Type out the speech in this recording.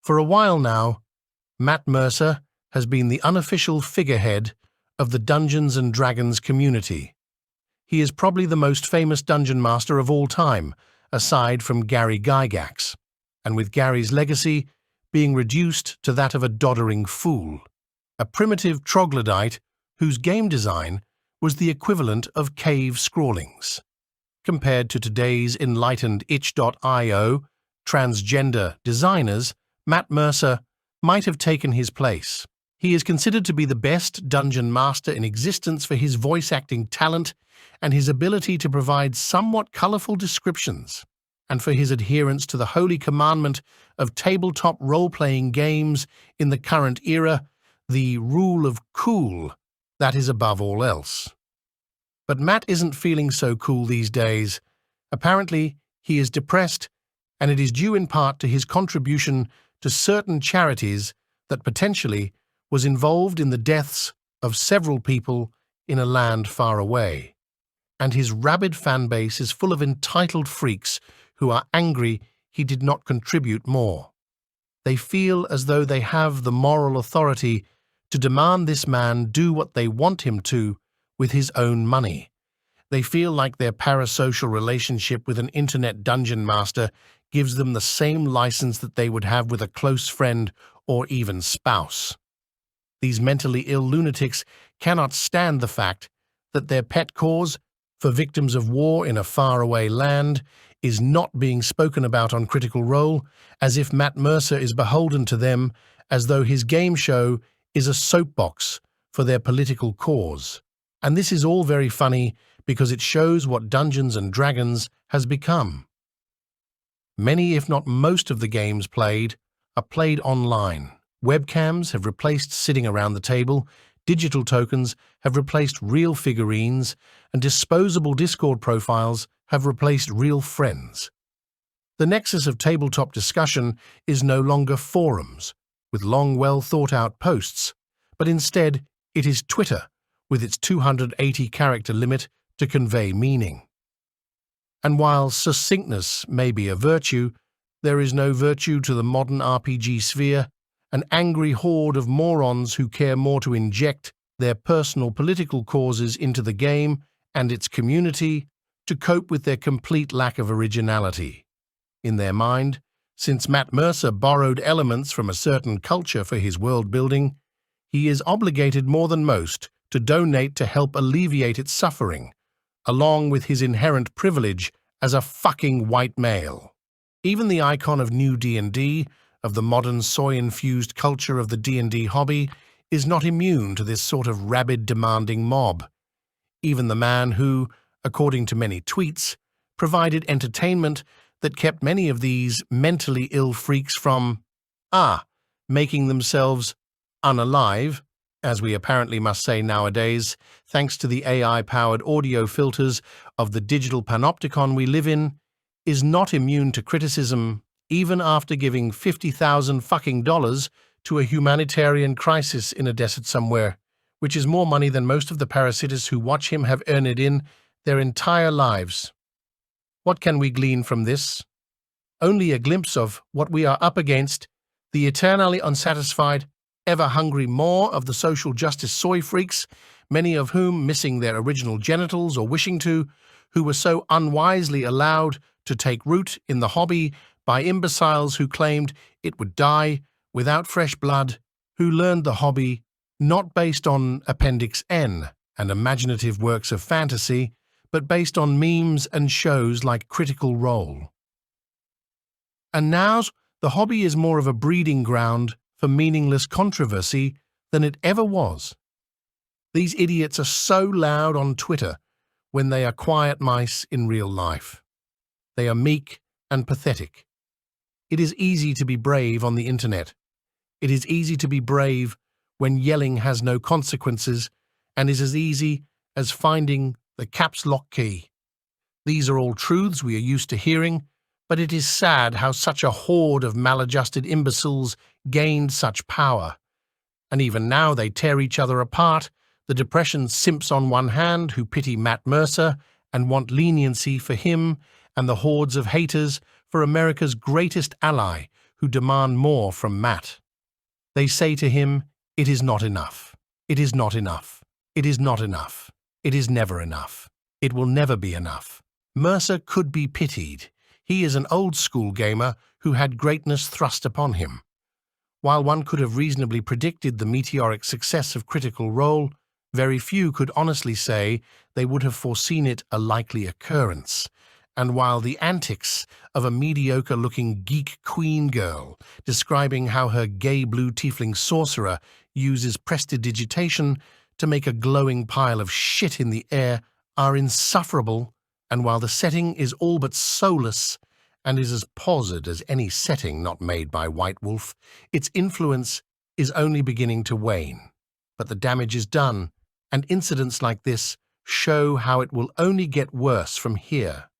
For a while now, Matt Mercer has been the unofficial figurehead of the Dungeons & Dragons community. He is probably the most famous dungeon master of all time, aside from Gary Gygax, and with Gary's legacy being reduced to that of a doddering fool, a primitive troglodyte whose game design was the equivalent of cave scrawlings. Compared to today's enlightened itch.io transgender designers, Matt Mercer might have taken his place. He is considered to be the best dungeon master in existence for his voice acting talent and his ability to provide somewhat colorful descriptions, and for his adherence to the holy commandment of tabletop role-playing games in the current era, the rule of cool that is above all else. But Matt isn't feeling so cool these days. Apparently, he is depressed, and it is due in part to his contribution to certain charities that potentially was involved in the deaths of several people in a land far away. And his rabid fan base is full of entitled freaks who are angry he did not contribute more. They feel as though they have the moral authority to demand this man do what they want him to with his own money. They feel like their parasocial relationship with an internet dungeon master gives them the same license that they would have with a close friend or even spouse. These mentally ill lunatics cannot stand the fact that their pet cause for victims of war in a faraway land is not being spoken about on Critical Role, as if Matt Mercer is beholden to them, as though his game show is a soapbox for their political cause. And this is all very funny because it shows what Dungeons & Dragons has become. Many, if not most, of the games played are played online. Webcams have replaced sitting around the table, digital tokens have replaced real figurines, and disposable Discord profiles have replaced real friends. The nexus of tabletop discussion is no longer forums, with long, well-thought-out posts, but instead it is Twitter, with its 280-character limit to convey meaning. And while succinctness may be a virtue, there is no virtue to the modern RPG sphere, an angry horde of morons who care more to inject their personal political causes into the game and its community to cope with their complete lack of originality. In their mind, since Matt Mercer borrowed elements from a certain culture for his world building, he is obligated more than most to donate to help alleviate its suffering, along with his inherent privilege as a fucking white male. Even the icon of new D&D, of the modern soy-infused culture of the D&D hobby, is not immune to this sort of rabid demanding mob. Even the man who, according to many tweets, provided entertainment that kept many of these mentally ill freaks from, making themselves unalive, as we apparently must say nowadays, thanks to the AI-powered audio filters of the digital panopticon we live in, is not immune to criticism even after giving $50,000 to a humanitarian crisis in a desert somewhere, which is more money than most of the parasites who watch him have earned in their entire lives. What can we glean from this? Only a glimpse of what we are up against, the eternally unsatisfied, ever-hungry maw of the social justice soy freaks, many of whom missing their original genitals or wishing to, who were so unwisely allowed to take root in the hobby by imbeciles who claimed it would die without fresh blood, who learned the hobby not based on Appendix N and imaginative works of fantasy, but based on memes and shows like Critical Role. And now the hobby is more of a breeding ground for meaningless controversy than it ever was. These idiots are so loud on Twitter when they are quiet mice in real life. They are meek and pathetic. It is easy to be brave on the internet. It is easy to be brave when yelling has no consequences and is as easy as finding the caps lock key. These are all truths we are used to hearing, but it is sad how such a horde of maladjusted imbeciles gained such power. And even now they tear each other apart, the depression simps on one hand who pity Matt Mercer and want leniency for him, and the hordes of haters for America's greatest ally who demand more from Matt. They say to him, "It is not enough. It is not enough. It is not enough. It is never enough. It will never be enough." Mercer could be pitied. He is an old-school gamer who had greatness thrust upon him. While one could have reasonably predicted the meteoric success of Critical Role, very few could honestly say they would have foreseen it a likely occurrence. And while the antics of a mediocre-looking geek queen girl describing how her gay blue tiefling sorcerer uses prestidigitation to make a glowing pile of shit in the air are insufferable, and while the setting is all but soulless and is as posed as any setting not made by White Wolf, its influence is only beginning to wane. But the damage is done, and incidents like this show how it will only get worse from here.